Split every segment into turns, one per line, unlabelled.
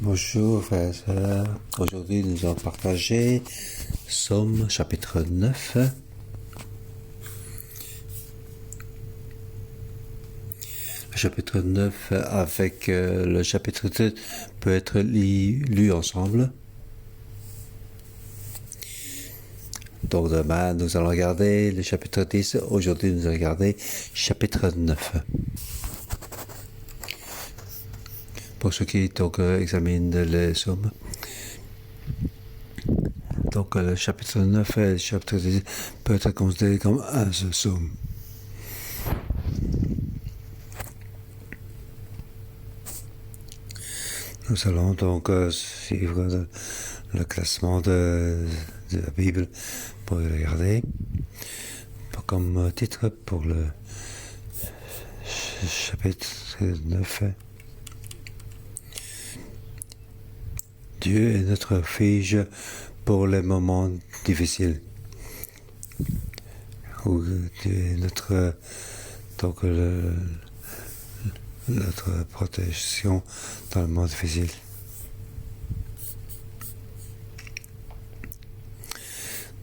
Bonjour frères et sœurs, aujourd'hui nous allons partager Psaume chapitre 9. Le chapitre 9 avec le chapitre 2 peut être lu ensemble. Donc demain nous allons regarder le chapitre 10, aujourd'hui nous allons regarder chapitre 9. Pour ceux qui examinent les psaumes. Donc le chapitre 9 et le chapitre 10 peut être considéré comme un seul psaume. Nous allons donc suivre le classement de la Bible pour le regarder. Comme titre pour le chapitre 9. Dieu est notre refuge pour les moments difficiles. Ou Dieu est notre protection dans le moment difficile.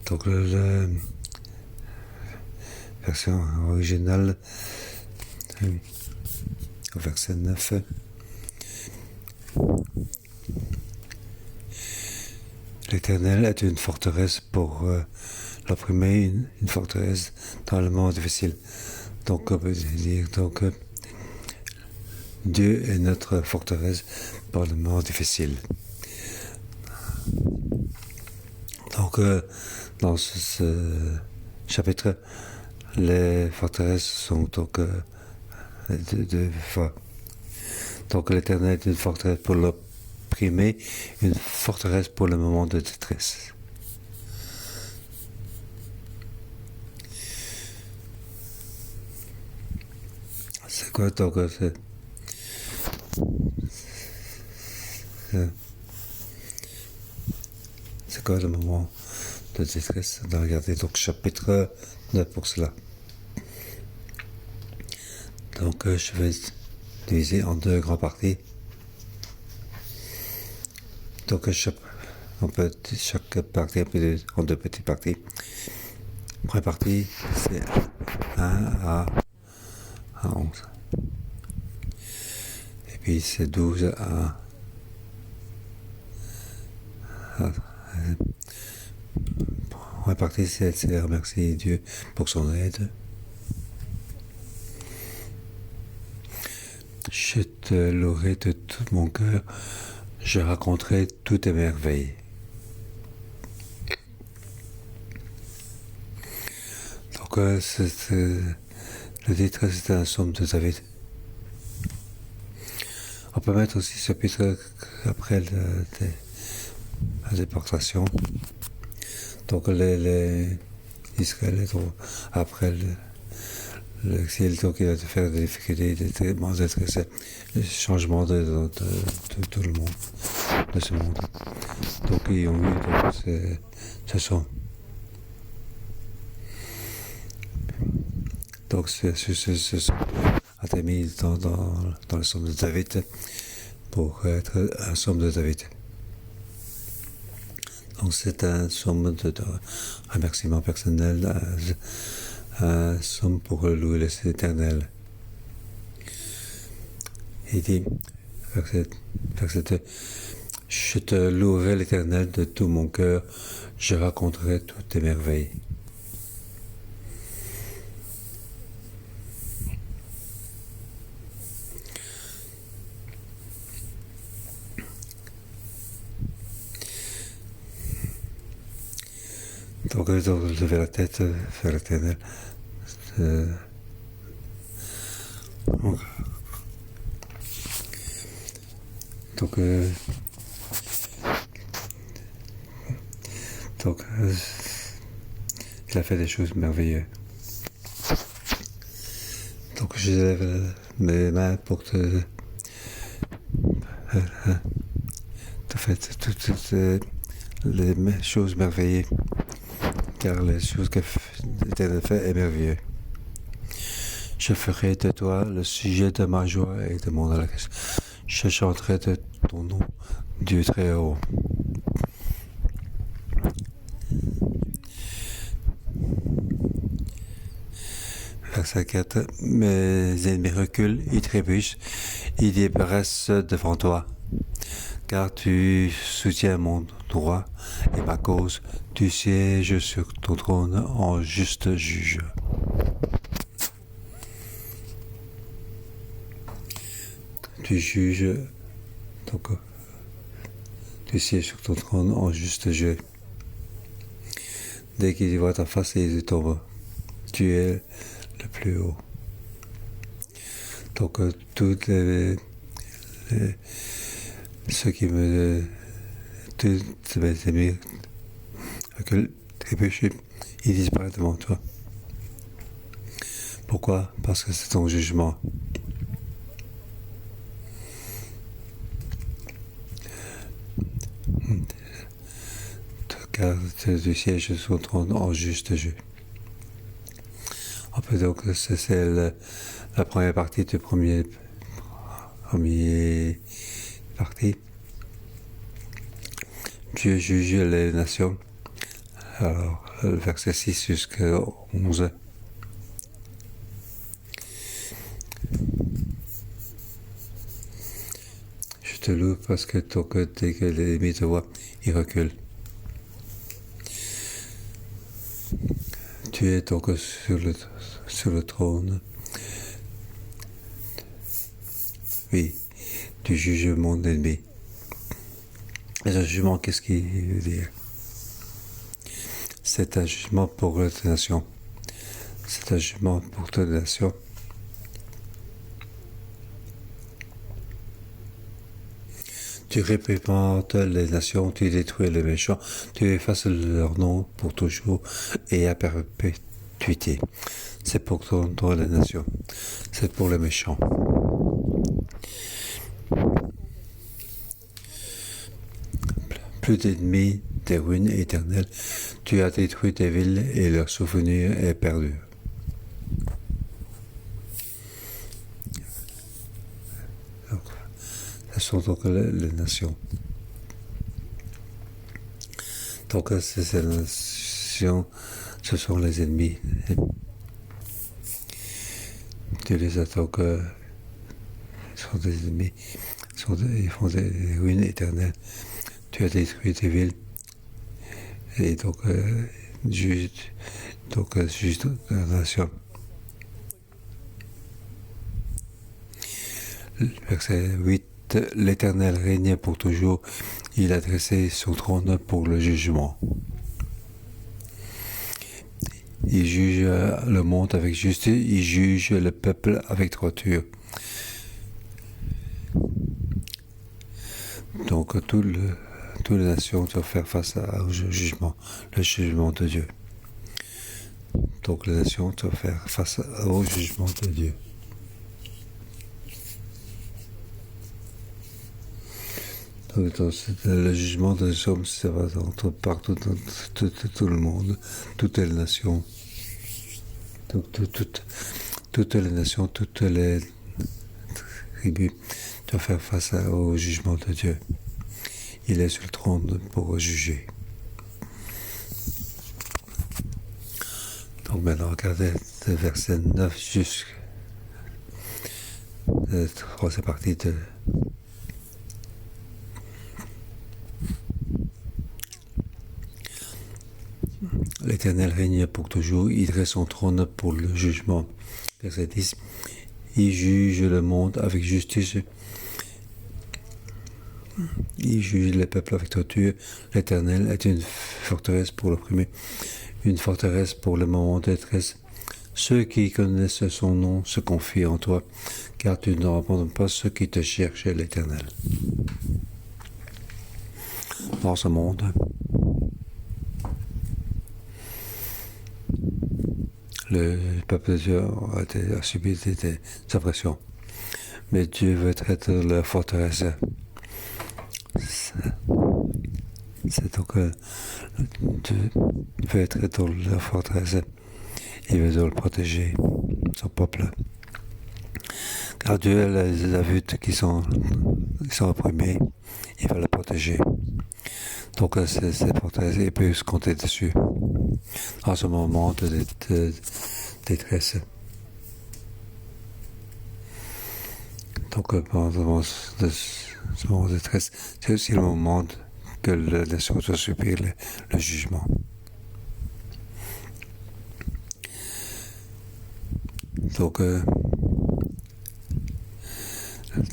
Donc la version originale, au verset 9. L'Éternel est une forteresse pour l'opprimé, une forteresse dans le moment difficile. Donc, on peut dire Dieu est notre forteresse pour le moment difficile. Donc, dans ce chapitre, les forteresses sont deux fois. Donc, l'Éternel est une forteresse pour l'opprimé, une forteresse pour le moment de détresse. C'est quoi donc c'est quoi le moment de détresse? On va regarder donc chapitre 9 pour cela. Donc je vais diviser en deux grandes parties. Donc chaque partie en deux petites parties. La première partie, c'est 1 à 11. Et puis c'est 12 à... La première partie, c'est remercier Dieu pour son aide. Je te louerai de tout mon cœur, je raconterai toutes tes merveilles. Donc, le titre, c'est un psaume de David. On peut mettre aussi ce chapitre après la déportation. Donc, les Israélites, après l'exil, donc il a dû faire des difficultés, des le changement de tout le monde, de ce monde. Donc ils ont eu ce son. Donc ce son a été mis dans le psaume de David pour être un psaume de David. Donc c'est un psaume de remerciement personnel, un psaume pour louer l'Éternel. Il dit, verset 2, je te louerai l'Éternel de tout mon cœur, je raconterai toutes tes merveilles. Donc, lever la tête vers l'Éternel. Donc, il a fait des choses merveilleuses. Donc, je lève mes mains pour te faire toutes les choses merveilleuses. Car les choses que l'Éternel fait est merveilleux. Je ferai de toi le sujet de ma joie et de mon allégresse. Je chanterai de ton nom, Dieu très haut. Verset 4. Mes ennemis reculent, ils trébuchent, ils disparaissent devant toi. Car tu soutiens mon droit et ma cause, tu sièges sur ton trône en juste juge. Tu juges, donc tu sièges sur ton trône en juste juge. Dès qu'il voit ta face, il tombe. Tu es le plus haut. Donc toutes ceux qui me tous mes ennemis reculent, trébuchent, ils disparaissent devant toi. Pourquoi? Parce que c'est ton jugement. Car tu sièges sur ton trône en juste jeu. On peut donc, c'est la première partie du premier partie. Dieu juge les nations. Alors, verset 6 jusqu'à 11. Je te loue parce que dès que l'ennemi te voit, il recule. Tu es donc sur le trône. Oui, tu juges mon ennemi. Et ce jugement, qu'est-ce qu'il veut dire? C'est un jugement pour la nation. C'est un jugement pour toute nation. Tu réprimandes les nations, tu détruis les méchants, tu effaces leur nom pour toujours et à perpétuité. C'est pour ton les nations. C'est pour les méchants. Plus d'ennemis, des ruines éternelles. Tu as détruit tes villes et leur souvenir est perdu. Donc, ce sont donc les nations. Donc ces nations, ce sont les ennemis. Tu les as donc, sont des ennemis, ils font des ruines éternelles. Tu as détruit tes villes et donc juge la nation. Verset 8. L'Éternel règne pour toujours, il a dressé son trône pour le jugement. Il juge le monde avec justice, il juge le peuple avec droiture. Donc toutes les nations doivent faire face au jugement, le jugement de Dieu. Donc les nations doivent faire face au jugement de Dieu. Donc, le jugement des hommes, ça va partout dans tout le monde, toutes les nations. Donc toutes les nations, toutes les tribus doivent faire face au jugement de Dieu. Il est sur le trône pour juger. Donc maintenant, regardez le verset 9 jusqu'à la troisième partie de l'Éternel règne pour toujours, il dresse son trône pour le jugement. Verset 10. Il juge le monde avec justice. Il juge les peuples avec droiture. L'Éternel est une forteresse pour l'opprimé, une forteresse pour le moment de détresse. Ceux qui connaissent son nom se confient en toi, car tu ne abandonnes pas ceux qui te cherchent, l'Éternel. Dans ce monde, le peuple de Dieu a subi des oppressions. Mais Dieu veut être leur forteresse. C'est donc Dieu veut être dans leur forteresse. Il veut le protéger, son peuple. Car Dieu les adultes qui sont opprimés, il va les protéger. Donc c'est protégé, il peut se compter dessus en ce moment de détresse. Donc pendant ce moment de détresse, c'est aussi le moment que les choses doivent subir le jugement. Donc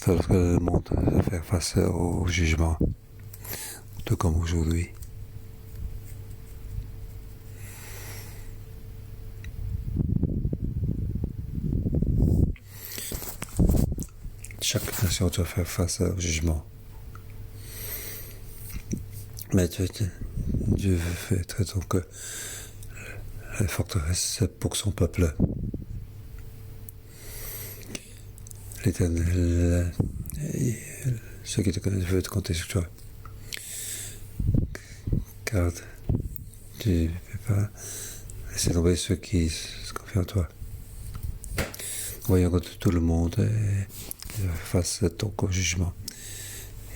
lorsque le monde va faire face au jugement, tout comme aujourd'hui. Chaque nation doit faire face au jugement. Mais Dieu veut être donc la forteresse pour son peuple. L'Éternel, ceux qui te connaissent veulent te compter sur toi. Car tu ne peux pas laisser tomber ceux qui se confient en toi. Voyons que tout le monde est face donc au jugement.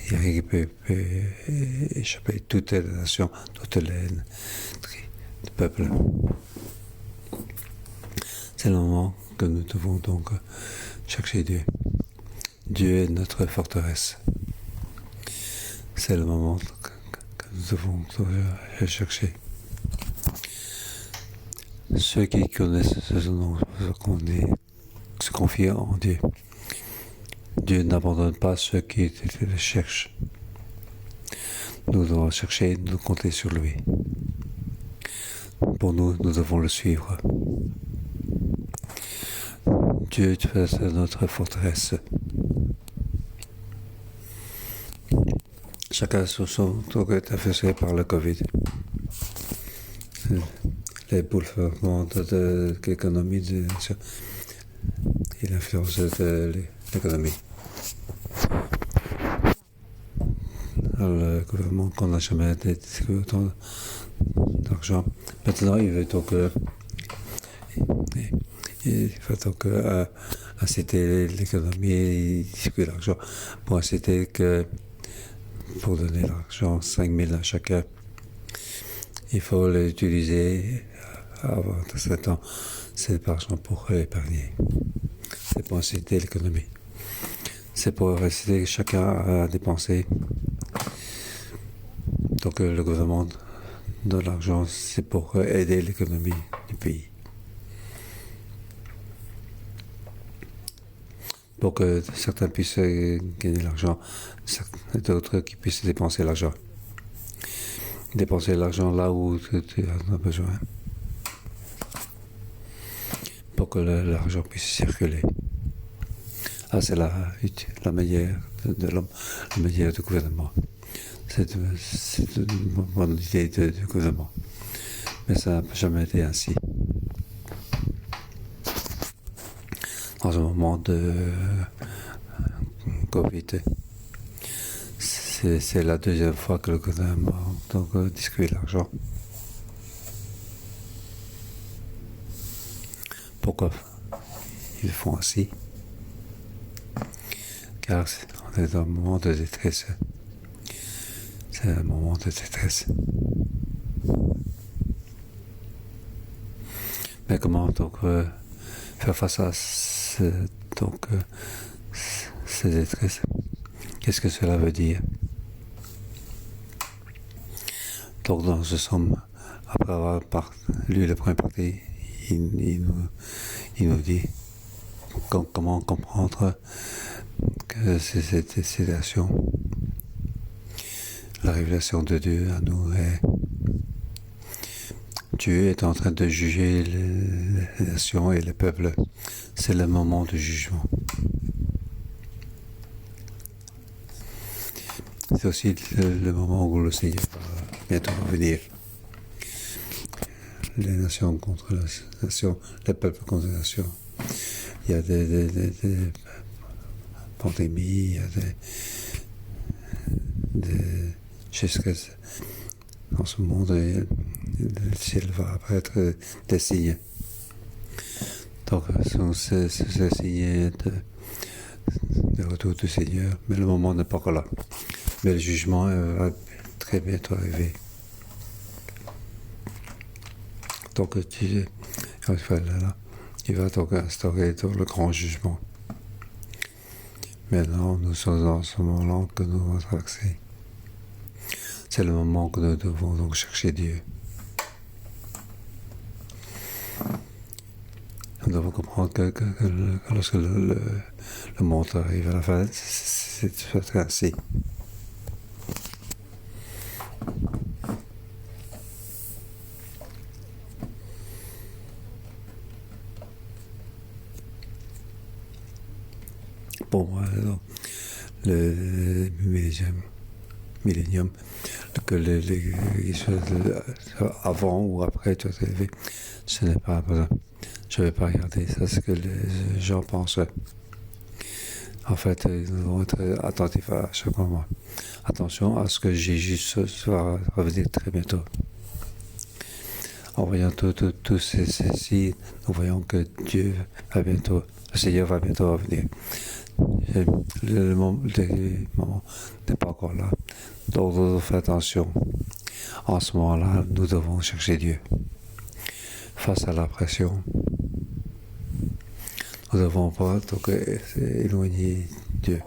Il n'y a rien qui peut échapper. Toutes les nations, toutes les peuples. C'est le moment que nous devons donc chercher Dieu. Dieu est notre forteresse. C'est le moment que nous devons chercher. Ceux qui connaissent ce nom se confient en Dieu. Dieu n'abandonne pas ceux qui le cherchent. Nous devons chercher, nous compter sur lui. Pour nous, nous devons le suivre. Dieu est notre forteresse. Chacun sur son tour est affecté par le Covid. Les bouleversements de l'économie et l'influence de l'économie. Le gouvernement qu'on n'a jamais distribué autant d'argent. Maintenant, il veut donc inciter l'économie et distribuer l'argent pour inciter que pour donner l'argent, 5 000 à chacun, il faut l'utiliser avant un certain temps. C'est l'argent pour épargner. C'est pour inciter l'économie. C'est pour inciter chacun à dépenser. Donc le gouvernement donne l'argent, c'est pour aider l'économie du pays. Pour que certains puissent gagner l'argent, et d'autres qui puissent dépenser l'argent. Dépenser l'argent là où tu en as besoin. Pour que l'argent puisse circuler. Ah, c'est la manière de l'homme, la manière du gouvernement. C'est une bonne idée du gouvernement. Mais ça n'a jamais été ainsi. Dans un moment de Covid, c'est la deuxième fois que le gouvernement distribue l'argent. Pourquoi ils font ainsi? Car on est dans un moment de détresse. C'est un moment de détresse. Mais comment donc faire face à ces détresses? Qu'est-ce que cela veut dire? Donc dans ce somme, après avoir lu la première partie, il nous dit comment comprendre que cette situation, la révélation de Dieu à nous est Dieu est en train de juger les nations et les peuples. C'est le moment du jugement. C'est aussi le moment où le Seigneur va bientôt revenir. Les nations contre les nations, les peuples contre les nations. Il y a des pandémies, il y a des sécheresses dans ce monde et le ciel va apparaître des signes. Donc, ce sont ces signes le retour du Seigneur, mais le moment n'est pas encore là. Mais le jugement va très bientôt arriver. Donc il va donc instaurer le grand jugement. Maintenant, nous sommes dans ce moment-là que nous avons traversé. C'est le moment que nous devons donc chercher Dieu. Nous devons comprendre que lorsque le monde arrive à la fin, c'est ainsi. Pour moi, le millénium, que les choses avant ou après tu es élevé, ce n'est pas besoin. Je ne vais pas regarder ça, ce que les gens pensent. En fait, nous devons être attentifs à chaque moment. Attention à ce que Jésus va revenir très bientôt. En voyant tous ces signes, nous voyons que Dieu va bientôt, le Seigneur va bientôt revenir. Le moment n'est pas encore là. Donc, nous devons faire attention. En ce moment-là, nous devons chercher Dieu. Face à la pression, nous ne devons pas donc, éloigner Dieu.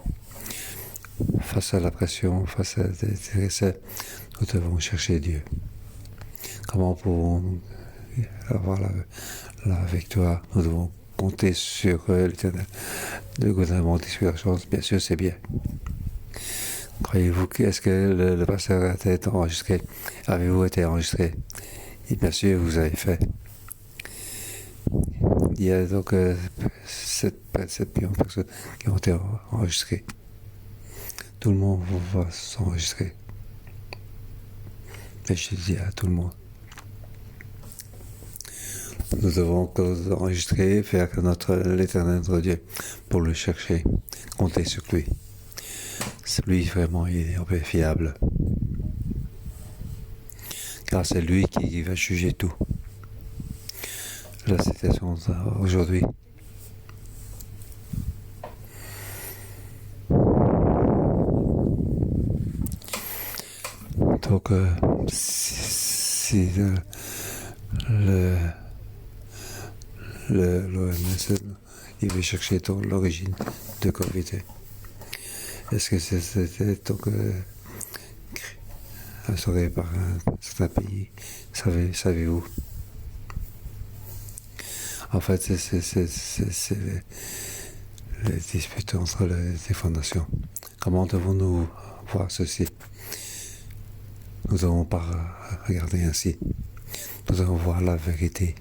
Face à la pression, face à des essais, nous devons chercher Dieu. Comment pouvons-nous avoir la victoire? Nous devons compter sur l'Éternel. Le gouvernement d'inspiration, bien sûr, c'est bien. Croyez-vous est-ce que le pasteur a été enregistré? Avez-vous été enregistré? Et bien sûr, vous avez fait. Il y a donc 7 millions de personnes qui ont été enregistrées. Tout le monde va s'enregistrer. Et je dis à tout le monde. Nous devons enregistrer, faire l'Éternel notre Dieu pour le chercher, compter sur lui. Lui, vraiment, il est fiable. Car c'est lui qui va juger tout. La situation aujourd'hui. Donc, si l'OMS, il veut chercher l'origine de Covid. Est-ce que c'était donc instauré par un certain pays? Savez-vous? En fait, c'est les disputes entre les différentes nations. Comment devons-nous voir ceci? Nous ne devons pas regarder ainsi. Nous devons voir la vérité.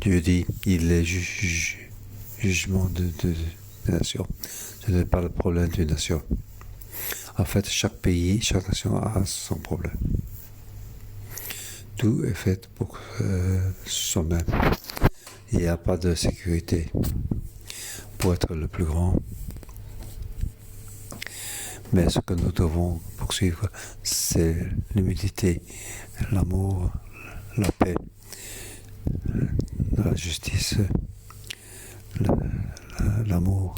Dieu dit, il est jugement de nations. Ce n'est pas le problème d'une nation. En fait, chaque pays, chaque nation a son problème. Tout est fait pour soi-même. Il n'y a pas de sécurité pour être le plus grand. Mais ce que nous devons poursuivre, c'est l'humilité, l'amour, la paix, la justice, l'amour.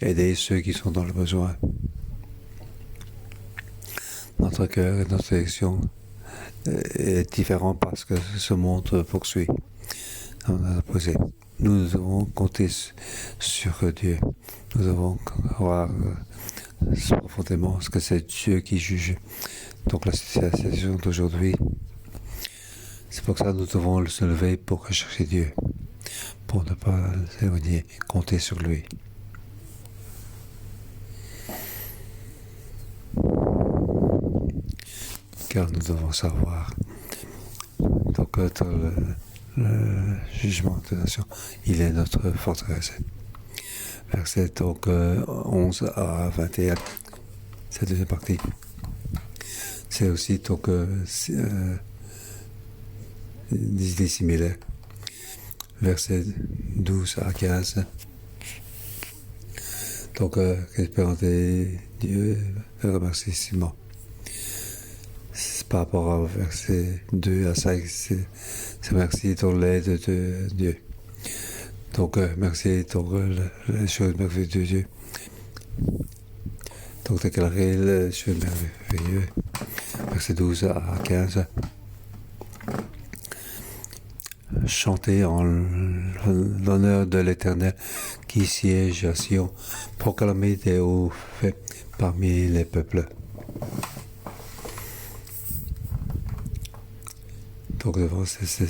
Aider ceux qui sont dans le besoin. Notre cœur et notre élection est différent parce que ce monde poursuit. Nous devons compter sur Dieu. Nous devons croire profondément que c'est Dieu qui juge. Donc la situation d'aujourd'hui, c'est pour ça que nous devons se lever pour rechercher Dieu, pour ne pas s'éloigner, compter sur lui. Car nous devons savoir, donc le jugement de la nation, il est notre forteresse. Verset donc 11 à 21, c'est la deuxième partie. C'est aussi donc des idées similaires. Verset 12 à 15. Donc, qu'espérer Dieu, remerciement. Par rapport au verset 2 à 5, c'est merci pour l'aide de Dieu. Donc, merci, donc, les choses merveilleuses de Dieu. Donc, déclarer les choses merveilleuses. Verset 12 à 15. Chantez en l'honneur de l'Éternel qui siège à Sion. Proclamez des hauts faits parmi les peuples. Donc, devant, c'est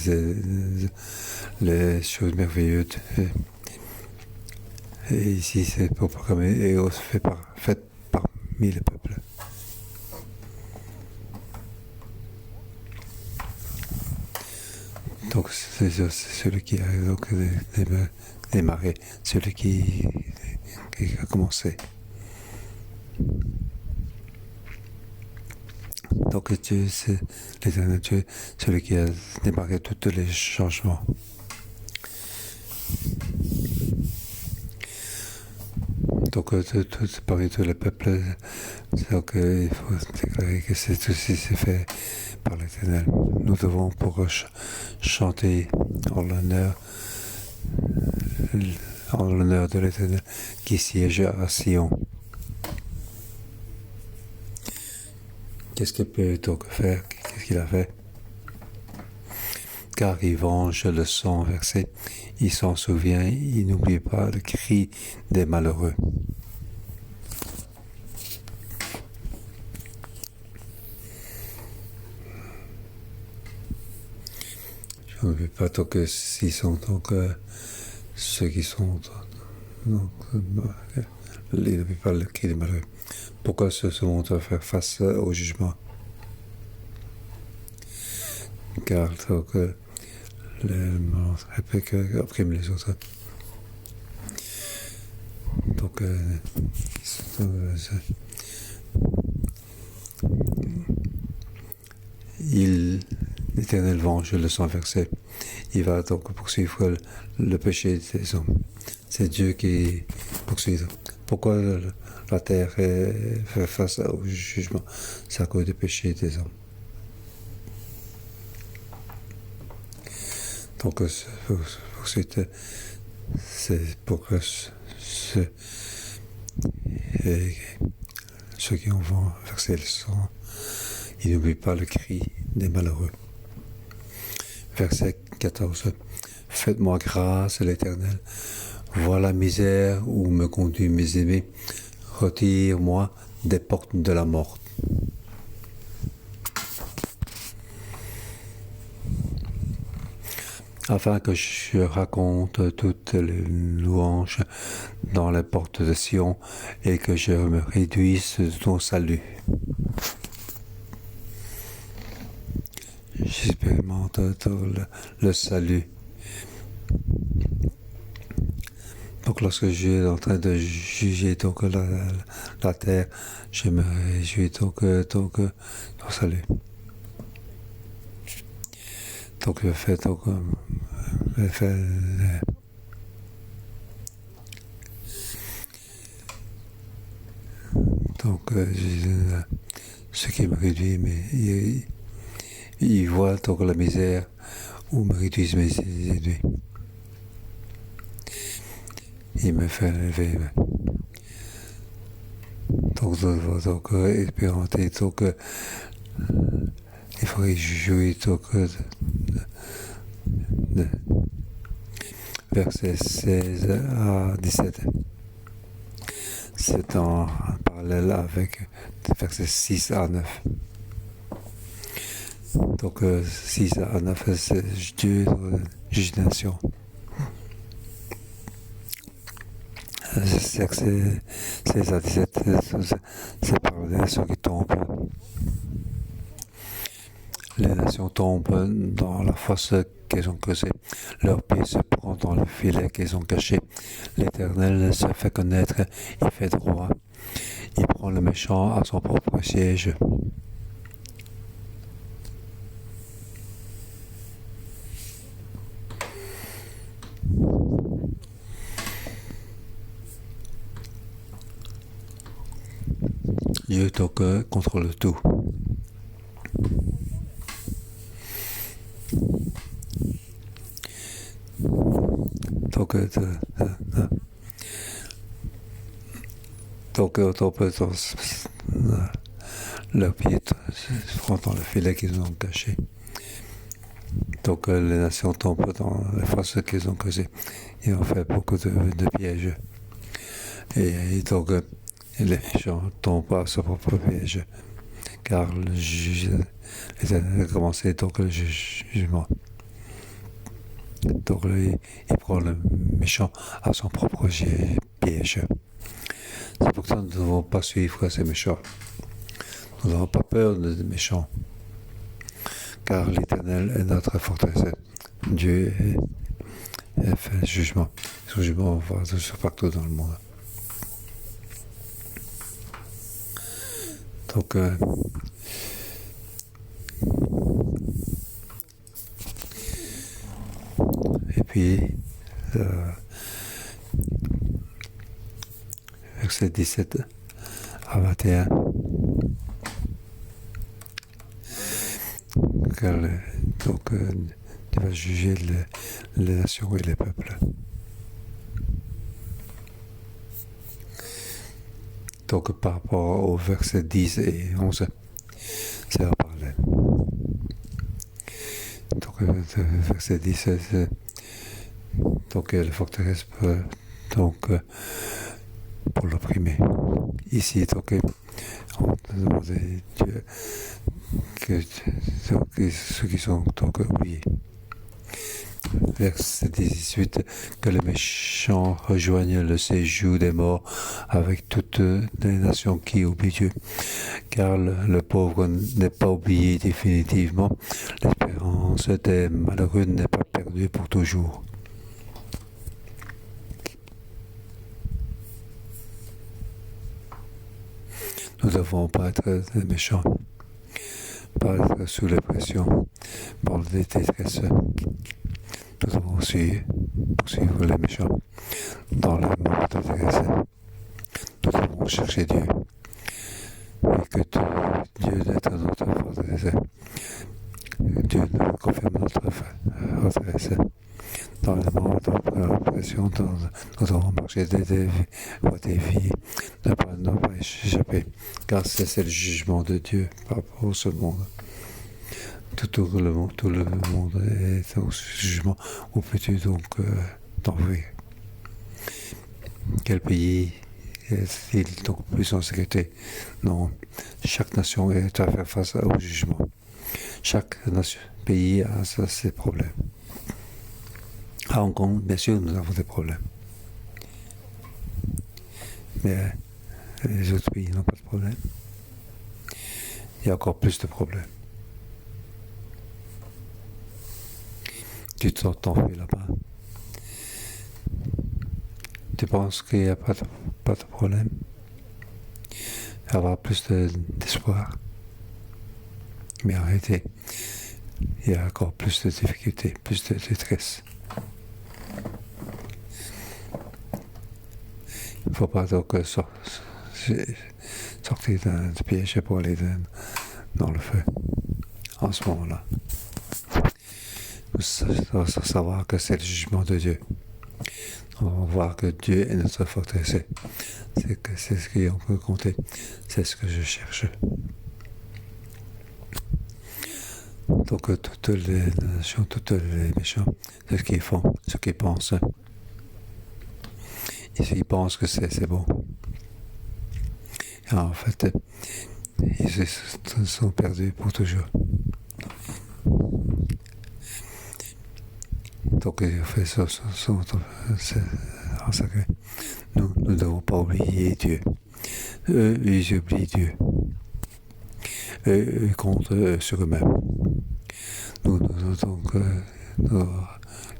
les choses merveilleuses. Et ici, c'est pour proclamer et faites parmi les peuples. Donc, c'est celui qui a donc, démarré, celui qui a commencé. Donc, Dieu, c'est l'Éternel Dieu, celui qui a démarré tous les changements. Donc, parmi tous les peuples, donc, il faut déclarer que c'est fait par l'Éternel. Nous devons pour chanter en l'honneur de l'Éternel qui siège à Sion. Qu'est-ce qu'il peut donc faire? Qu'est-ce qu'il a fait? Car il venge le sang versé, il s'en souvient, il n'oublie pas le cri des malheureux. Je n'oublie pas donc s'ils sont donc ceux qui sont donc il n'oublie pas le cri des malheureux. Pourquoi ce monde doit faire face au jugement? Car donc les oppriment les autres. Donc, l'Éternel venge le sang versé. Il va donc poursuivre le péché des hommes. C'est Dieu qui poursuit. Pourquoi la terre fait face au jugement? C'est à cause du péché des hommes. Donc, ensuite, c'est pour que ceux qui ont versé le sang, ils n'oublient pas le cri des malheureux. Verset 14. Faites-moi grâce, l'Éternel. Vois la misère où me conduit mes aimés. Retire-moi des portes de la mort. Afin que je raconte toutes les louanges dans les portes de Sion et que je me réjouisse de ton salut. J'expérimente le salut. Donc lorsque je suis en train de juger donc, la terre, je me réjouis donc ton salut. Donc le fait donc ce qui me réduit, mais il voit donc la misère où me réduisent mes ennemis. Il me fait lever. Donc expérimenter donc il faudrait jouer donc versets 16 à 17. C'est en parallèle avec versets 6 à 9. Donc 6 à 9, c'est Dieu juge des nations. C'est 16 à 17, c'est par les nations qui tombent. Les nations tombent dans la fosse qu'elles ont creusée. Leurs pieds se prennent dans le filet qu'elles ont caché. L'Éternel se fait connaître, il fait droit. Il prend le méchant à son propre siège. Dieu donc contrôle tout. Donc Donc, on peut leurs pieds dans le filet qu'ils ont caché. Donc les nations tombent dans les forces qu'ils ont causées. Ils ont fait beaucoup de pièges. Et donc les méchants tombent à son propre piège. Car le juge a commencé donc le jugement. Donc il prend le méchant à son propre piège. C'est pour ça que nous ne devons pas suivre ces méchants. Nous n'avons pas peur des méchants. Car l'Éternel est notre forteresse. Dieu fait le jugement. Son jugement va partout dans le monde. Donc, et puis, verset 17 à 21. Donc, tu vas juger les nations et les peuples. Donc, par rapport au verset 10 et 11, c'est à parler. Donc, verset 10, c'est donc la forteresse peut, donc, pour l'opprimer. Ici, donc, on demande Dieu que ceux qui sont donc oubliés. Verset 18, que les méchants rejoignent le séjour des morts avec toutes les nations qui oublient Dieu. Car le pauvre n'est pas oublié définitivement, l'espérance des malheureux n'est pas perdue pour toujours. Nous ne devons pas être des méchants, pas être sous la pression, par les détresses. Nous devons aussi poursuivre les méchants dans le monde de détresse. Nous devons chercher Dieu. Et que Dieu est notre forteresse. Dieu nous confirme notre forteresse. Dans le monde de l'oppression, nous devons marcher des vies, ne pas échapper. Car c'est le jugement de Dieu par rapport à ce monde. Tout le monde est au jugement. Où peux-tu donc t'enlever? Quel pays est-il donc plus en sécurité? Non, chaque nation est à faire face au jugement. Chaque pays a ses problèmes. À Hong Kong, bien sûr, nous avons des problèmes. Mais les autres pays n'ont pas de problème. Il y a encore plus de problèmes. Tu t'en fais là-bas. Tu penses qu'il n'y a pas de problème? Il y aura plus d'espoir. Mais en réalité, il y a encore plus de difficultés, plus de détresse. Il ne faut pas donc sortir d'un piège pour aller dans le feu en ce moment-là. Il faut savoir que c'est le jugement de Dieu. On va voir que Dieu est notre forteresse. C'est ce qu'on peut compter. C'est ce que je cherche. Donc toutes les nations, tous les méchants, c'est ce qu'ils font, ce qu'ils pensent. Ils pensent que c'est bon. Et en fait, ils sont perdus pour toujours. Donc ils fait ça, en sacré. Nous ne devons pas oublier Dieu. Eux, ils oublient Dieu. Ils comptent sur eux-mêmes. Nous devons donc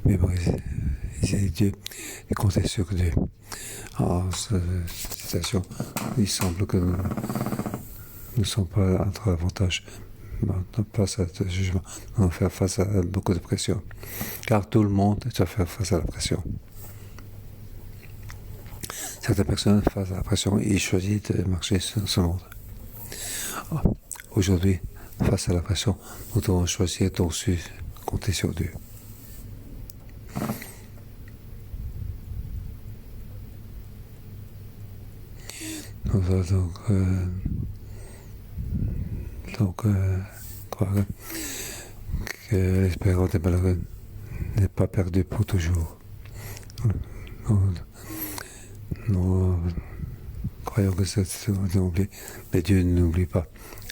mémoriser Dieu et compter sur Dieu. En cette situation, il semble que nous ne sommes pas entre avantage. Face à ce jugement, nous devons faire face à beaucoup de pression. Car tout le monde doit faire face à la pression. Certaines personnes, face à la pression, ils choisissent de marcher sur ce monde. Aujourd'hui, face à la pression, nous devons choisir de compter sur Dieu. Nous allons croire que l'espérance des malheureux n'est pas perdue pour toujours. Nous croyons que c'est oublié, mais Dieu n'oublie pas.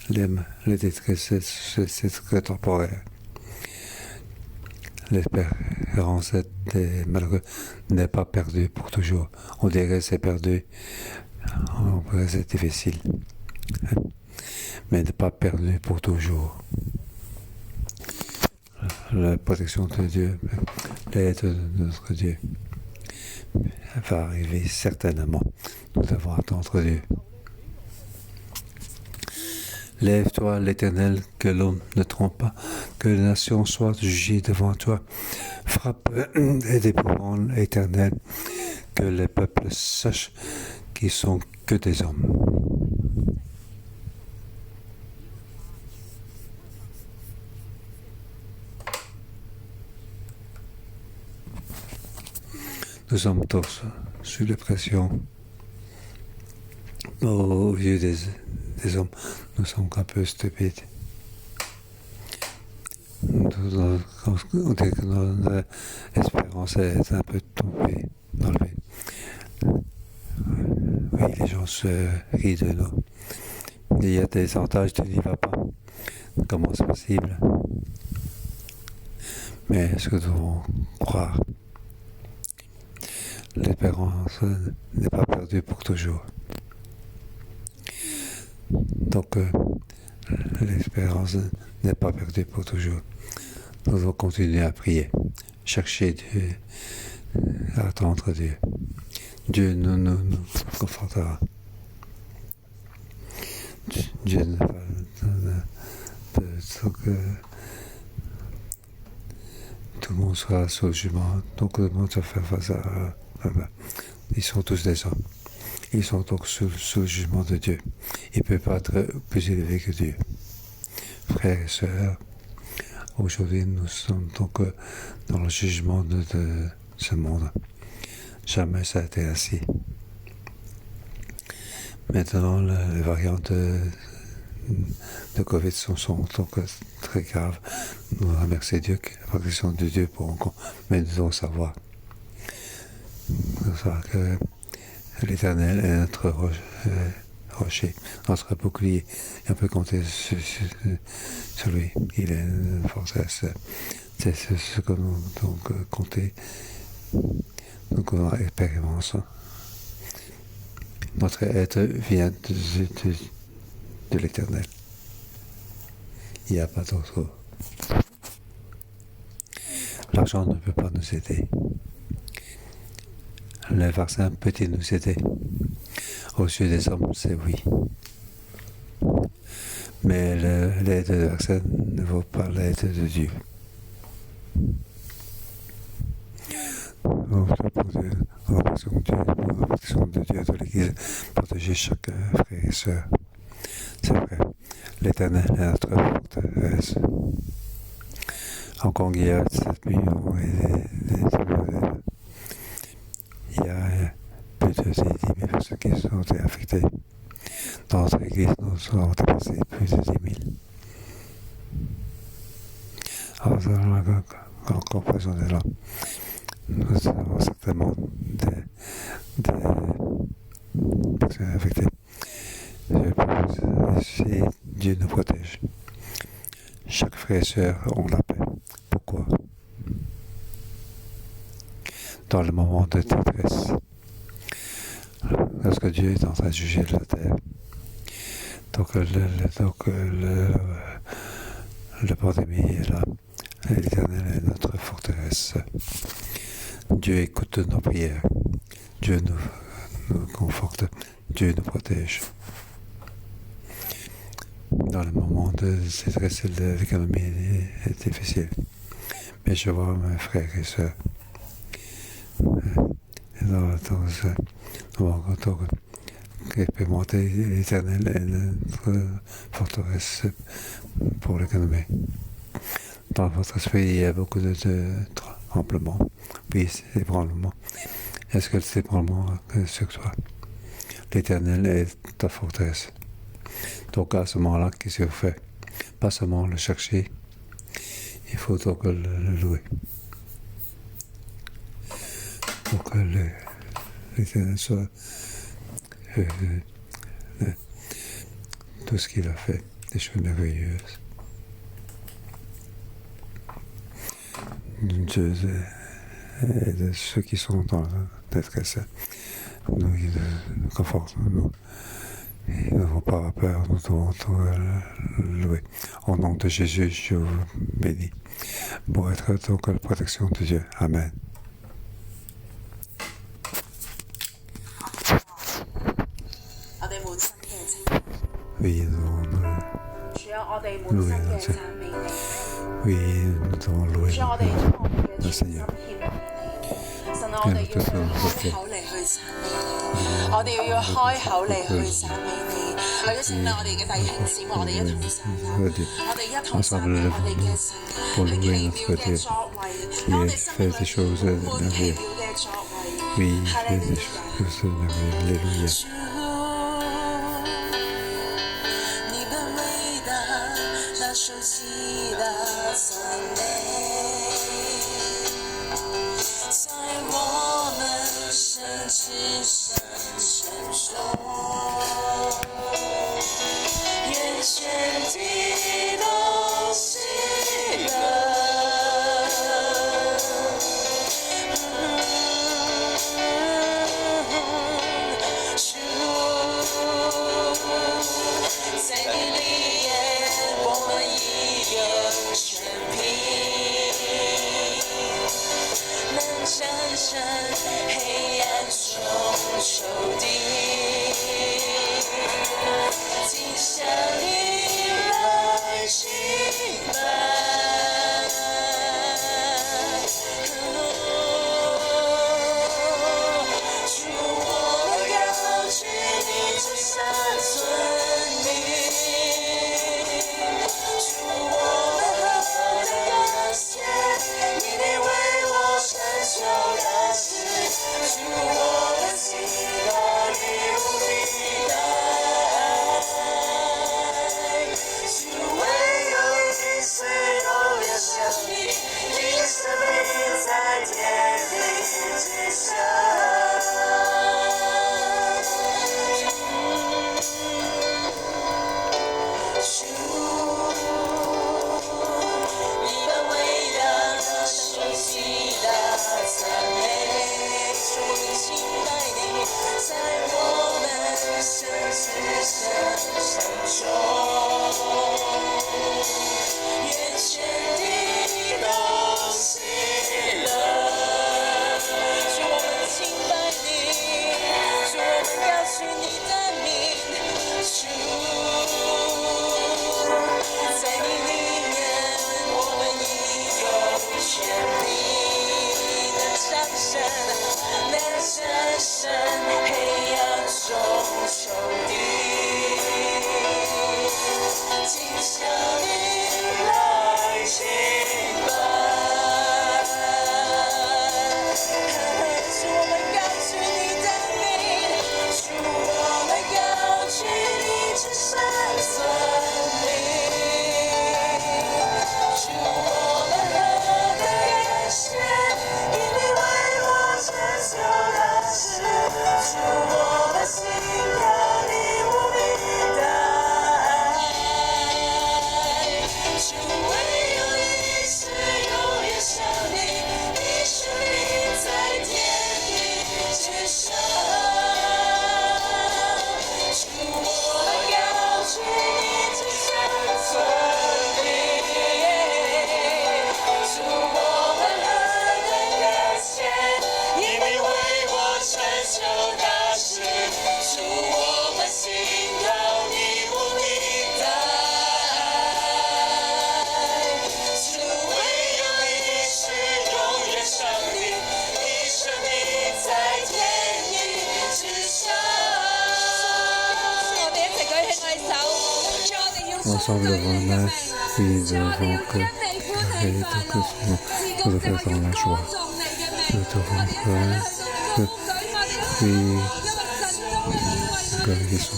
Les détresses, c'est très temporaire. L'espérance des malheureux n'est pas perdue pour toujours. On dirait que c'est perdu, on dirait que c'est difficile, mais n'est pas perdu pour toujours. La protection de Dieu, l'aide de notre Dieu va arriver certainement. Nous devons attendre Dieu. Lève-toi, l'Éternel, que l'homme ne trompe pas, que les nations soient jugées devant toi. Frappe et déploie l'Éternel, que les peuples sachent qu'ils sont que des hommes. Nous sommes tous sous la pression. Aux yeux des hommes, nous sommes un peu stupides. On dit que notre espérance est un peu tombée, enlevée. Oui, les gens se rient de nous. Il y a des avantages, tu n'y vas pas. Comment c'est possible? Mais est-ce que nous devons croire? L'espérance n'est pas perdue pour toujours. Donc, l'espérance n'est pas perdue pour toujours. Nous devons continuer à prier, chercher Dieu, attendre Dieu. Dieu nous confortera. Dieu ne va tout le monde sera sous le jugement, donc tout le monde va faire face à... Ils sont tous des hommes. Ils sont donc sous le jugement de Dieu. Ils ne peuvent pas être plus élevés que Dieu. Frères et sœurs, aujourd'hui nous sommes donc dans le jugement de ce monde. Jamais ça a été ainsi. Maintenant, les variantes de Covid sont donc très graves. Nous remercions Dieu, la protection de Dieu pour encore, mais nous devons savoir que l'Éternel est notre rocher, notre bouclier, et on peut compter sur lui. Il est une forteresse. C'est ce que nous devons compter. Nous avons expérience. Notre aide vient de l'Éternel. Il n'y a pas d'autre. L'argent ne peut pas nous aider. Le vaccin peut-il nous aider? Aux yeux des hommes, c'est oui. Mais l'aide du vaccin ne vaut pas l'aide de Dieu. Pour la protection de Dieu, de l'Église, protéger chaque frère et sœur. C'est vrai. L'Éternel est notre forteresse. En Congo, il y a 7 millions il y a plus de 10 000 personnes qui sont affectées. Dans notre église, nous avons dépassé plus de 10 000. Alors, dans la comparaison de là, nous avons certainement des personnes affectées. Si Dieu nous protège, chaque frère et sœur ont la paix. Pourquoi? Dans le moment de détresse, lorsque Dieu est en train de juger la terre, donc la pandémie est là, l'Éternel est notre forteresse. Dieu écoute nos prières, Dieu nous conforte, Dieu nous protège. Dans le moment de détresse, l'économie est difficile, mais je vois mes frères et sœurs. Expérimenter l'Éternel est notre forteresse pour l'économie. Dans votre esprit, il y a beaucoup de tremblements, puis ébranlements. Est-ce que cet ébranlement est sur toi? l'Éternel est ta forteresse. Donc à ce moment-là, qu'est-ce qu'il fait? Pas seulement le chercher, il faut donc le louer. Pour que l'Éternel soit tout ce qu'il a fait, des choses merveilleuses. Dieu et de ceux qui sont dans d'être ça, nous confortent, nous n'avons pas peur, nous devons louer. Au nom de Jésus, je vous bénis pour être donc la protection de Dieu. Amen. Oui, nous devons louer le Seigneur. Oui, nous devons louer le Seigneur.
神啊，我哋要開口嚟去讚美你，我哋要開口嚟去讚美你。為咗請我哋嘅弟兄姊妹，我哋一同站立，我哋一同讚美我哋嘅神，佢奇妙嘅作為，我哋生命裏面滿滿奇妙嘅作為。哈利路亞。你本偉大，那受極大讚美。在我們神之神神中，願全地都喜樂。在你裡面，我們已有權柄。戰勝黑暗中仇敵，竟向你來敬拜。主，我們高舉你至聖尊名，主，我們何等感謝，因你為我成就的事，主，我們心到你無比的愛，主，唯有你是永遠生命，你的生命在天地之上。主，你本偉大，那受極大讚美，主，我們敬拜你，在我們神之神神中，願全地都喜樂。主，我們敬拜你，主，我們高舉你的名，主。在你裡面，我們已有權柄，能戰勝黑暗中仇敵，竟向你來敬拜。主，我們高舉你的名，主，我們高舉你至聖尊名。主，我們何等感謝，因你為我成就的事，主，我們心有你無比的愛，主，唯有你是永遠生命，你生命在天地之上。主，我們高舉你至聖尊名，主，我們何等感謝，因你為我成就大事，主，我們心有你無比的愛，主，唯有你是永遠生命，你生命在天地之上。我哋一齊舉起我哋手，主，我哋要
Ensemble devant la vie, devant que et donc nous le faisons dans la joie. Nous devons oui, 各个sont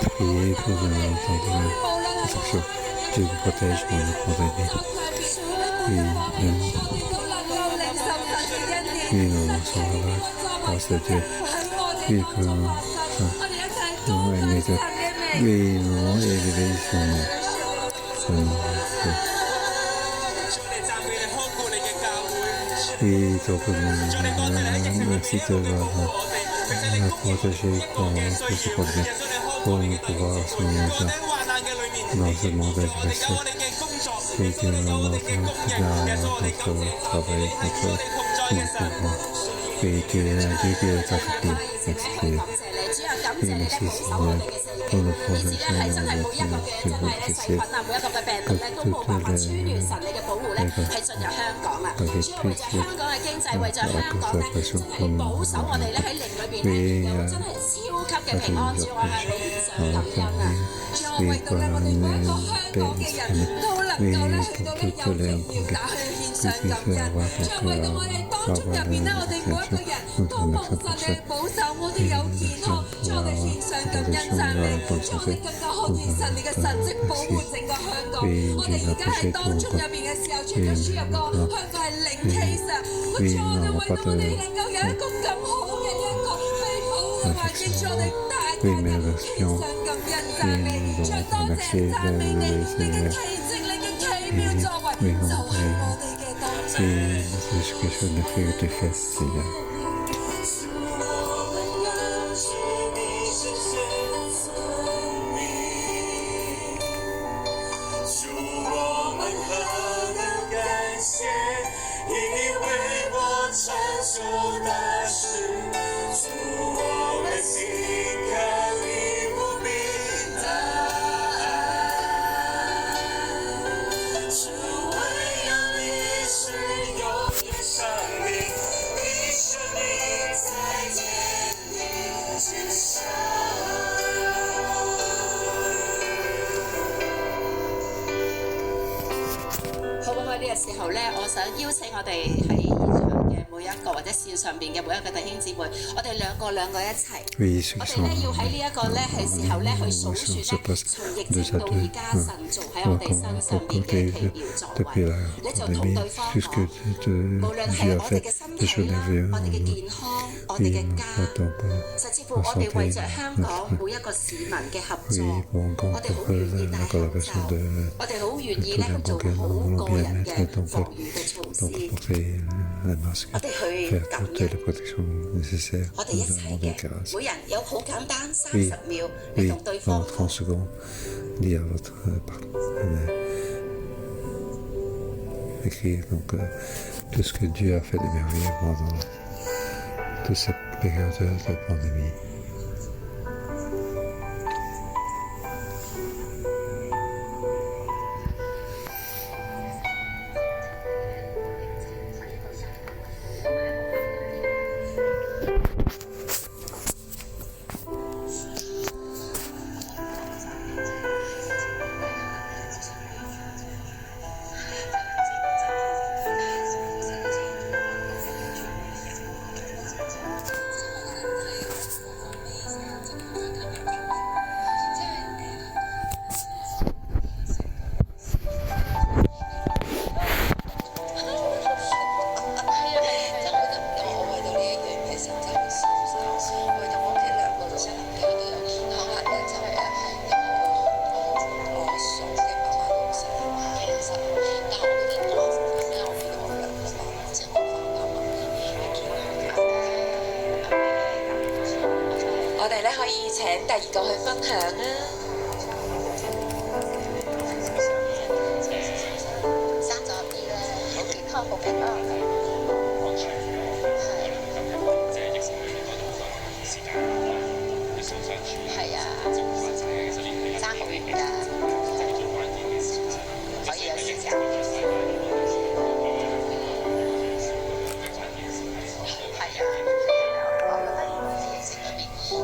et prier pour entendre protection. Dieu nous protège pour nous protéger. Oui, nous sommes là, grâce à Dieu. Oui, que nous aimer oui, nous élever son nom. Et donc, merci de la protéger pour se protéger, pour nous pouvoir soigner dans ce monde adversaire. Et que notre travail, notre mouvement. Et tu es un Dieu qui est accompli. Merci Seigneur. Et merci Seigneur pour le protection de notre ciel. Que toutes oui, mais version, et nous allons te remercier, le Seigneur. Oui, on prie. Et c'est ce que je ne fais que tu fais, Seigneur.
時候咧，我想邀請我哋喺現場嘅每一個或者線上邊嘅每一個弟兄姊妹，我哋兩個一齊。我哋咧要喺呢一個咧係時候咧去數算咧，從疫情到而家神做喺我哋身上邊嘅奇妙作為，你就同對方講，無論係我哋嘅身體啦，我哋嘅健康，我哋嘅家，甚至乎我哋為着香港每一個市民嘅合作，我哋好願意戴口罩，我哋好願意咧做好個人嘅防禦嘅措施，我哋去感恩，我哋一齊嘅，每人有好簡單30秒，你同對方講。
Écrire donc tout ce que Dieu a fait de merveilleux pendant toute cette période de pandémie.
請第二個去分享啊！生咗 B 咧，好健康，好平安。係啊，爭好遠㗎，可以有時間。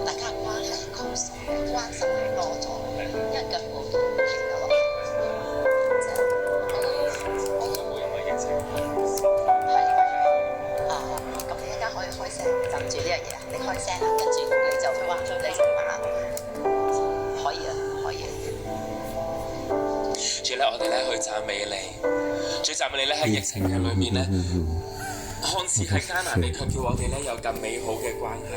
大家關係擴鬆，關心係多咗，因為根本都停咗落嚟。我都會因為疫情係咁你一間可以開聲，就住呢樣嘢啊！你開聲啦，跟住你就去話咗你問，可以啊，可以。
主咧，我哋咧去讚美你，主讚美你咧喺疫情嘅裏面咧，看似係艱難，你卻叫我哋咧有更美好嘅關係。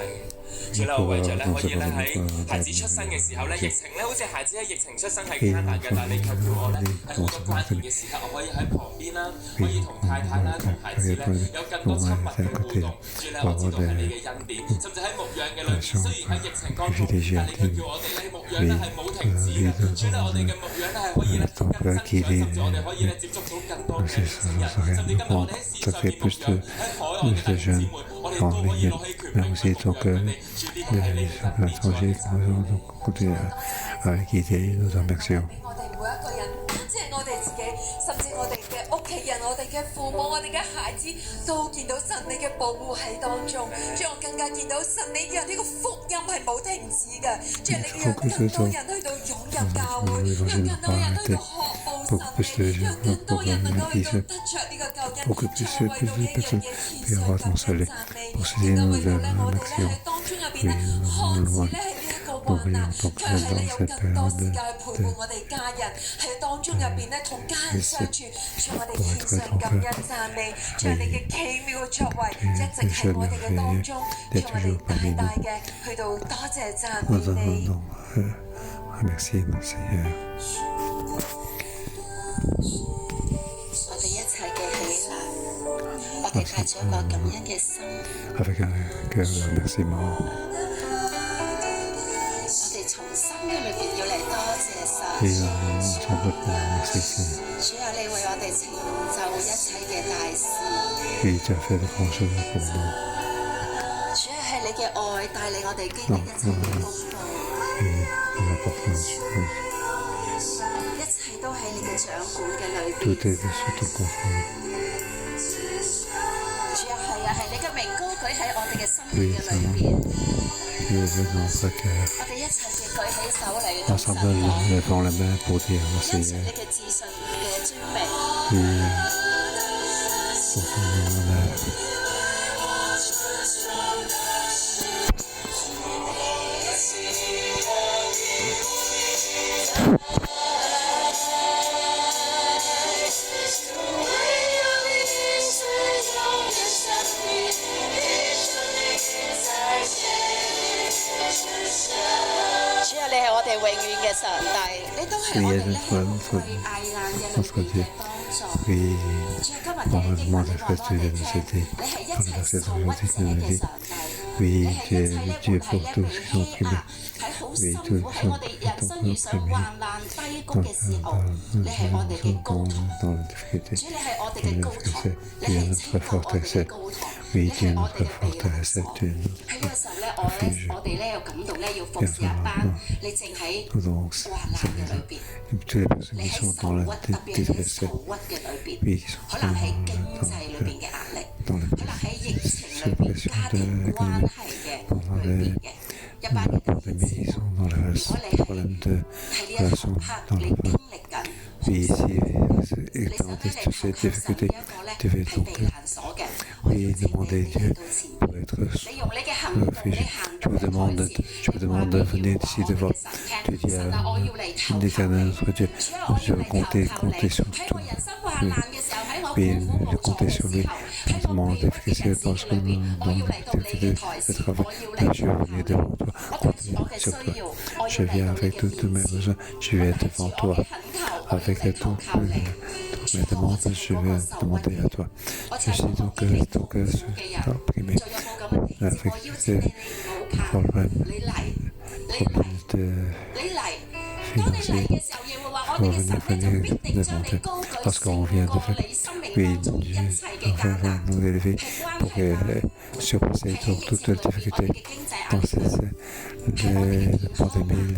主咧，我為著咧可以咧喺孩子出生嘅時候咧，疫情咧好似孩子喺疫情出生係艱難嘅，但係你卻叫我咧喺好多關鍵嘅時刻，我可以喺旁邊啦，可以同太太啦、同孩子咧有更多親密嘅互動。主咧，我知道係你嘅恩典，甚至喺牧養嘅裏面，雖然喺疫情當中，但係你卻叫我哋咧牧養咧係冇停止嘅。主咧，我哋嘅牧養咧係可以咧更增長，甚至我哋可以咧接觸到更多嘅年輕人，甚至今日我哋喺線上嘅牧養，喺海外嘅弟兄姊妹，我哋都可以攞起權柄去牧養佢哋。
我哋自己，甚至我哋嘅屋企人、我哋嘅父母、我哋嘅孩子，都見到神你嘅保護喺當中。主，我更加見到神你讓呢個福音係冇停止嘅。主，你讓更多人去到湧入教會，讓更多人去到學報神你，讓更多人能夠去到得着呢個救恩，再為到呢一樣嘢獻上感恩讚美。亦都為到咧我哋咧喺當中入邊咧，看似咧係呢一個患難，卻係咧有更多時間去陪伴我哋家人喺當中入邊咧同家人相處，將我哋獻上感恩讚美，將你嘅奇妙作為一直喺我哋嘅當中，將我哋大大嘅去到多謝讚美你。
我哋一齊嘅喜樂，我哋帶咗一個感恩嘅心。我哋從心嘅裏邊要嚟多謝神。主啊，你為我哋成就一切嘅大事。主啊，係你嘅愛帶領我哋經歷一切嘅風暴。一切都喺你嘅掌管嘅裏邊。主啊，係啊，係你嘅名高舉喺我哋嘅心嘅裏邊。我哋一齊嘅舉起手嚟到神你嘅自信嘅尊名。主啊，你係我哋永遠嘅上帝，你都係我哋咧喺無懼危難嘅裏邊嘅幫助。主啊，今日嘅經文你話我哋聽，你係一切受屈者嘅上帝，你係一切咧活喺一個欺壓，喺好辛苦，喺我哋人生遇上患難低谷嘅時候，你係我哋嘅高台。主，你係我哋嘅高台，你係拯救我哋嘅高台。你係我哋嘅避難所。喺呢個時候咧，我哋咧有感動咧，要服侍一班你正喺患難嘅裏邊，你喺受屈，特別係喺受屈嘅裏邊，可能喺經濟裏邊嘅壓力，可能喺疫情裏邊家庭關係嘅裏邊嘅一班嘅弟兄姊妹。如果你係喺呢一刻你經歷緊，你想咧你投入神呢一個咧係避難所嘅，我要請你嚟到前邊，你用你嘅行動，你行動嘅台詞，你話你要講俾神聽，神啊，我要嚟投靠你，主啊，我要嚟投靠你，喺我人生患難嘅時候，喺我苦苦無助嘅時候，喺我疲乏嘅日子裏邊，我要嚟到你嘅台前，我要嚟投靠你，我帶住我嘅需要，我要嚟到你嘅面前，我帶住我嘅懇求，我要嚟投靠你。
me demande, je vais demander à toi. Je suis donc de
仲有冇咁嘅弟兄姊妹？我邀請你嚟到
problème
你嚟，你嚟，
de
你嚟。當你嚟
financier.
嘅時候，耶和華我哋嘅神咧就必定將你高舉
Parce qu'on vient de
過
faire,
你生命
oui,
當中一切嘅艱
enfin,
難。
nous élever
係關
pour
係我哋
surpasser
喺疫
toutes
情
les
裏邊我哋
difficultés
嘅經濟壓
dans
力，
les pandémies,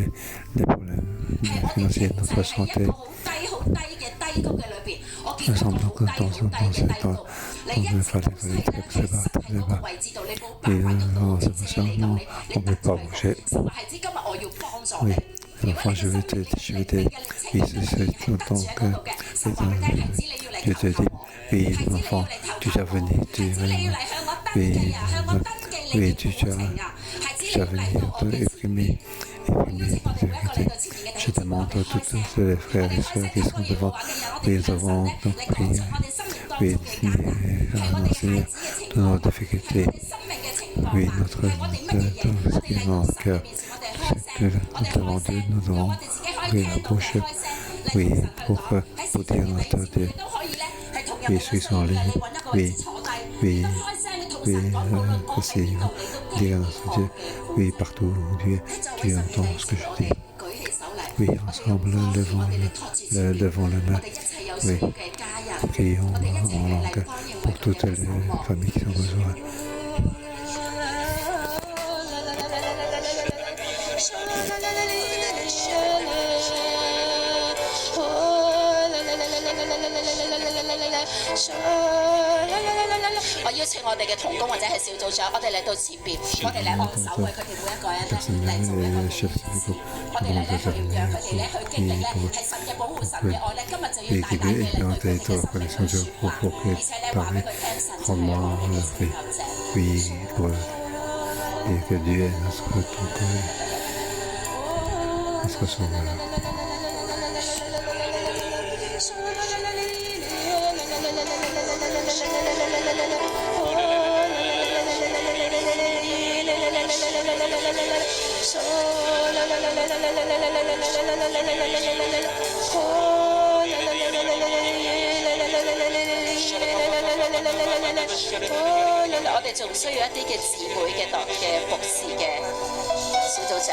les problèmes
係我哋
financiers,
經濟
notre
喺一
santé.
個好低嘅低谷嘅裏邊，我見
Nous
到一
sommes
個好
donc
低
dans
嘅低谷，你一
il
直
fallait
都係咧，其實喺嗰個位置度，你冇辦
Et
法喐到
non,
車
c'est pas
你
ça,
咁，
non,
你
on ne peut pas
突
bouger.
神話係知今日我要幫助
Oui.
你。
Enfin, je vais t'aider. Oui, c'est donc je te dis, oui, enfant, tu dois venir, oui, oui, tu dois venir exprimer tes vérités. Je demande à tous les frères et sœurs qui sont devant, oui, nous avons donc prié, oui, annoncer toutes nos difficultés, oui, notre ce qui est dans le cœur, que devant Dieu, nous devons ouvrir la bouche, oui, pour dire notre Dieu, oui, ceux qui sont en ligne, oui, oui, oui, aussi, dire à notre Dieu, oui, partout où Dieu, tu entends ce que je dis. Oui, ensemble, levons la main, oui, prions en langue pour toutes les familles qui ont besoin.
Sure. 我邀請我哋嘅同工或者係小組長，我哋嚟到前邊，我哋嚟按手為佢哋每一個人咧嚟做一個嘅儀式。我哋嚟咧去讓佢哋咧去經歷咧係神嘅保護、神嘅愛咧，今日就要大大嘅嚟對佢哋嘅生命嚟説話，而且你話俾佢聽神就係我哋嘅拯救者。
Oui, et que Dieu est notre sauveur.
我哋仲需要一啲嘅姊妹嘅服侍嘅小組長。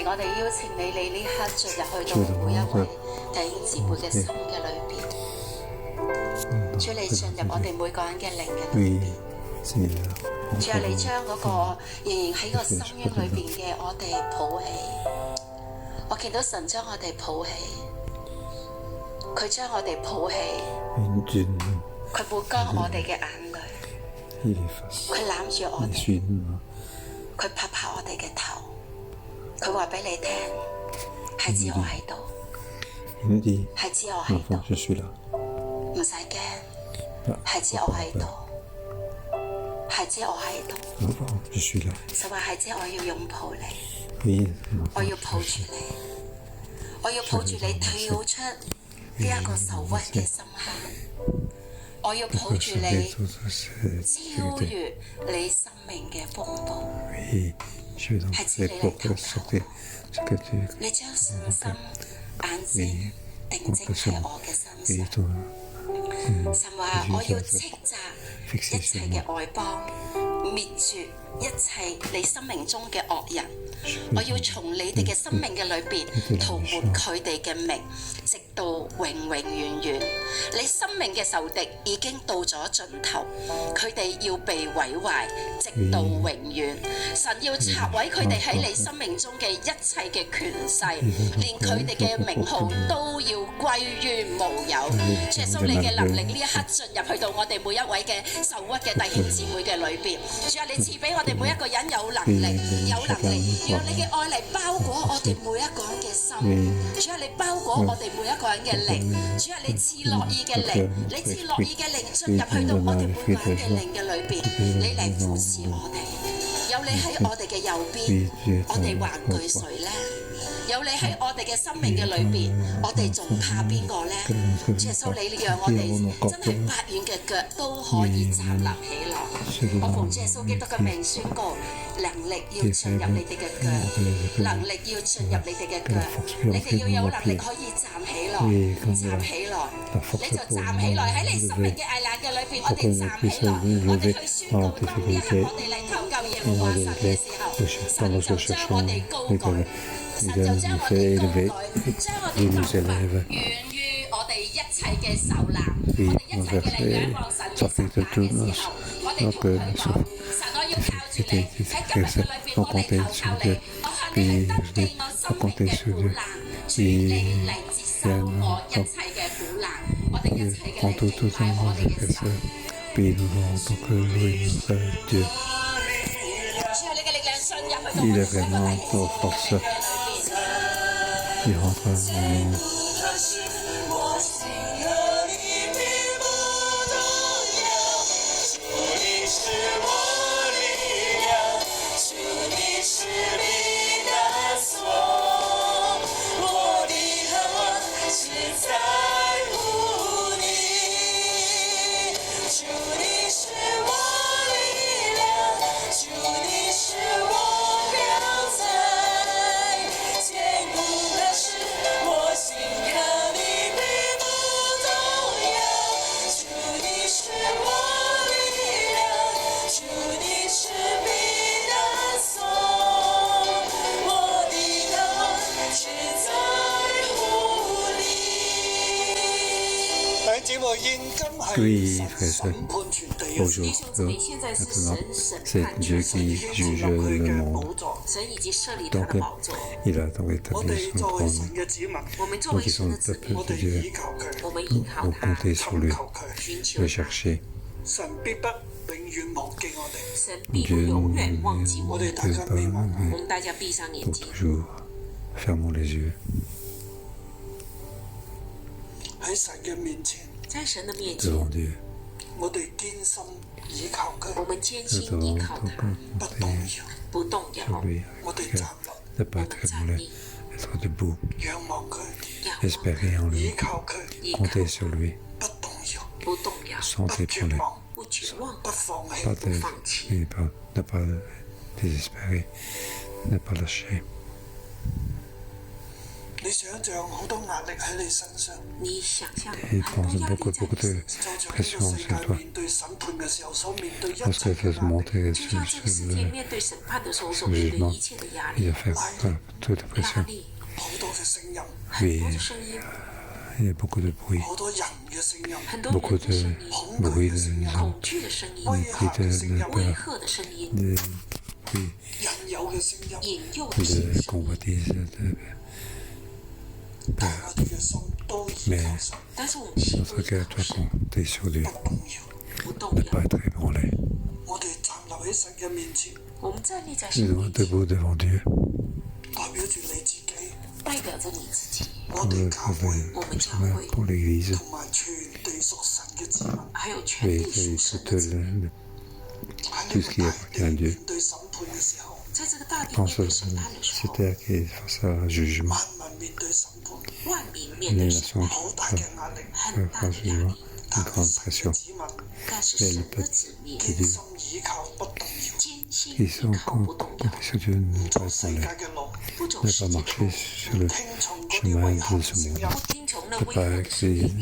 我哋邀請你呢刻進入去到每一位弟兄姊妹嘅心嘅裏邊，主你進入我哋每個人嘅靈嘅裏邊，主啊，你將嗰個仍然喺個深淵裏邊嘅我哋抱起，我見到神將我哋抱起，佢將我哋抱起，佢抹乾我哋嘅眼淚，佢攬住我哋，佢拍拍我哋嘅頭。佢話俾你聽，孩子我喺度，孩子我喺度，唔使驚，孩子我喺度，孩子我喺度，就話孩子我要擁抱你，我要抱住你，我要抱住你跳出呢一個受屈嘅深坑，我要抱住你超越你生命嘅風暴。孩子你嚟投靠，你將信心眼睛定睛喺我嘅身上。神話我要斥責一切嘅外邦，滅絕一切你生命中嘅惡人，我要從你哋嘅生命嘅裏邊塗抹佢哋嘅名，直到永永遠遠。你生命嘅仇敵已經到咗盡頭，佢哋要被毀壞，直到永遠。神要拆毀佢哋喺你生命中嘅一切嘅權勢，連佢哋嘅名號都要歸於無有。耶穌，你嘅能力呢一刻進入去到我哋每一位嘅受屈嘅弟兄姊妹嘅裏邊，主啊，你賜俾我哋每一個人有能力，讓你嘅愛嚟包裹我哋每一個人嘅心。主啊，你包裹我哋每一個人嘅靈。主啊，你賜樂意嘅靈，你賜樂意嘅靈進入去到我哋每個人嘅靈嘅裏邊，你嚟扶持我哋。有你喺我哋嘅右邊，我哋還懼誰呢？有你喺我哋嘅生命嘅裏邊，我哋仲怕邊個呢？耶穌，你讓我哋真係百遠嘅腳都可以站立起來。我奉耶穌基督嘅名宣告，能力要進入你哋嘅腳，能力要進入你哋嘅腳，你哋要有能力可以站起來，站起來，你就站起來喺你生命嘅危難嘅裏邊，我哋站起來，我哋去宣告當呢一刻我哋嚟求救耶和華神嘅時候，神就將我哋高舉。神就將我哋高舉，將我哋高舉，遠於我哋一切嘅受難，我哋一切嘅嚟仰望神嘅十架嘅時候，我哋同佢講：神，我要靠住你喺今日嘅裏邊，我嚟求靠你，我向你嚟登記我生命嘅苦難，主你嚟接受我一切嘅苦難，我哋一切嘅嚟敬拜我哋嘅神。主啊，你嘅力量進入去到我哋每一個弟兄姊妹嘅裏邊。
Il rentre en nous. Oui, frère, bonjour. Maintenant, c'est Dieu qui juge le monde. Donc, il a donc établi son trône. Nous qui sommes le peuple de Dieu, nous comptons sur lui, le chercher. Dieu ne peut pas, mais pour toujours, fermons les yeux.
在神的面前，
我哋堅心倚靠佢，
我們堅心倚靠他，不動搖。
我哋站立，仰望佢，espérer
en lui,
倚靠佢，
compter sur lui,
不動搖，
santé pour lui,
不絕望，不放棄，
ne pas désespérer, ne pas lâcher.
你想象好多壓力喺你身上，
你想象
很多壓力在你身上， pression sur toi. Lorsque ça se montait sur le jugement, il a fait toute la pression. Oui, il y a beaucoup de bruit, beaucoup de bruit de gens, des cris de peur, de convoitise, de mais notre cœur doit compter sur lui, ne pas être ébranlé. Nous sommes debout devant Dieu. Pour l'Église et tout ce qui appartient à Dieu. Pense à cette terre qui est face à un jugement. Les nations face au jugement, une grande pression. Et le peuple de Dieu, qui sont comptés sur Dieu, ne pas ébranler, ne pas marcher sur le chemin de ce monde, ne pas créer des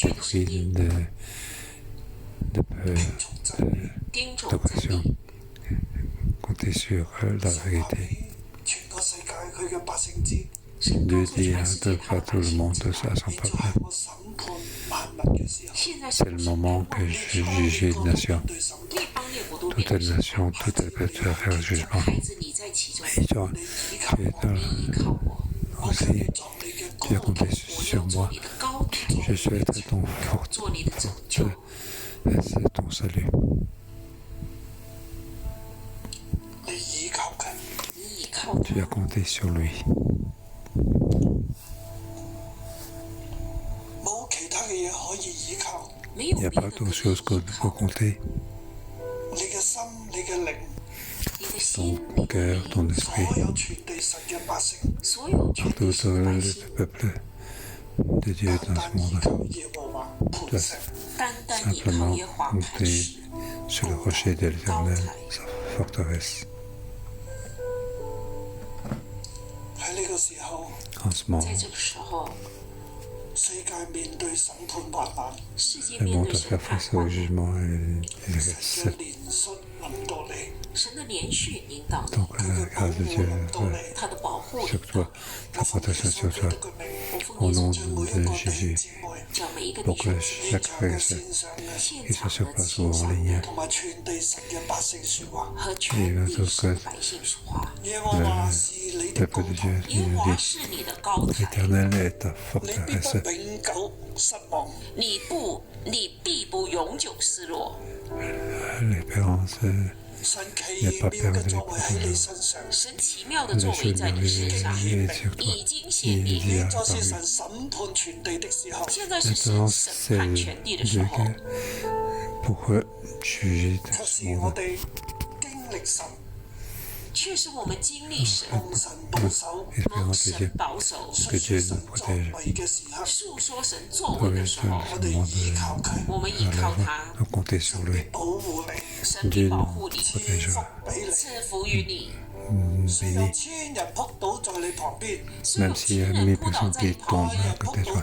bruits ne peut d'occasion compter sur la vérité. Dieu dit à tout le monde, à son peuple, c'est le moment que je juge les nations. Toutes les nations, toutes les peuples faire le jugement. Et toi, tu es aussi, tu as compté sur moi. Je souhaite ton forte, c'est ton salut. Tu as compté sur lui. Il n'y a pas d'autre chose qu'on peut compter. Ton cœur, ton esprit, pour tout le peuple de Dieu dans ce monde. Tu dois simplement compter sur le rocher de l'Éternel, sa forteresse. En ce moment, le monde doit faire face au jugement et le reste. Donc la grâce de Dieu sur toi, sa protection sur toi, au nom de Jésus, pour que chaque frère et sœur qui soit sur place ou en ligne, et que le peuple de Dieu nous dit, l'Éternel est ta forteresse. L'espérance n'est pas perdue les choses merveilleuses sur toi. Il dit à Paris. Maintenant, c'est Dieu pour juger tout ce monde.
却是我们经历神蒙神保守，que
Dieu nous protège.
诉说神作为的时候，我们依靠他，
compter sur lui.
神必保护你，赐福于你。
béni. Même s'il y a 1000 personnes qui tombent à côté de toi,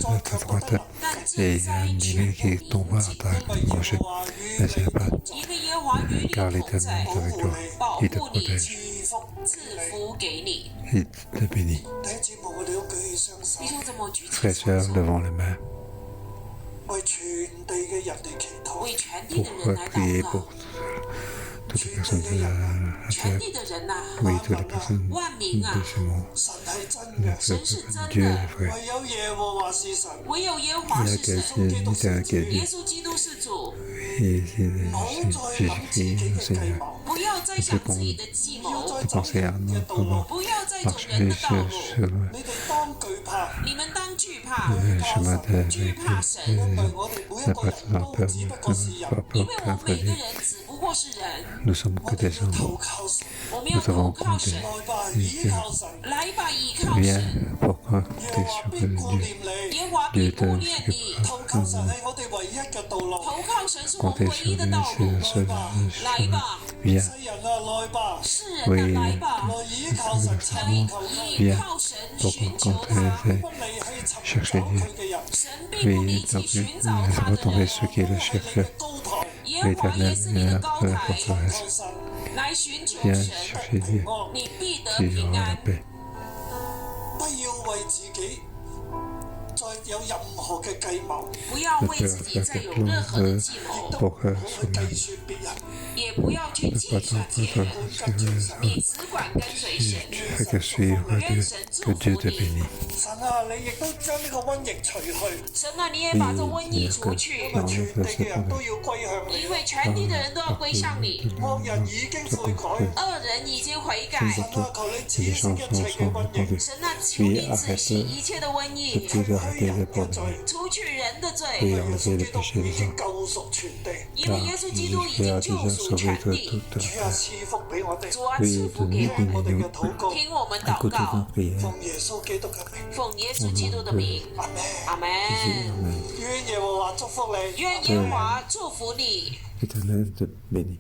à ta droite, et il y a 10 000 qui tombent à ta gauche, ne sais pas, car l'Éternel est avec toi, il te protège, il te bénit. Frères et sœurs, levons les mains pour prier pour toutes les personnes de la terre, oui, toutes les personnes de ce monde. Dieu est vrai. Il y a quelqu'un qui a dit, et Jésus-Christ, le Seigneur, ne peut penser à notre mort, marcher sur le chemin de vécu, n'a pas peur, contre Dieu. Nous sommes que des hommes. Nous avons compté. Viens pour compter sur Dieu. Dieu te compter sur lui, c'est le seul chemin. Viens. Oui, viens pour compter, chercher Dieu. Oui, donc, ça va tomber ceux qui le cherchent. L'Éternel est la forteresse. Viens chercher Dieu. Tu auras la paix. Ne peux faire que pour soi-même. Ne pas t'en faire tu fais que suivre Dieu, que Dieu te bénit.
神啊，你也把这瘟疫除去，因为全地的人都要归向你。恶人已经悔改，神啊，求你止息一切的瘟疫，除去人的罪，因为耶稣基督已经救赎全地。主啊，赐福给我们，听我们祷告，奉耶稣基督的名，阿门。愿耶和华祝福你。
L'Éternel te bénit.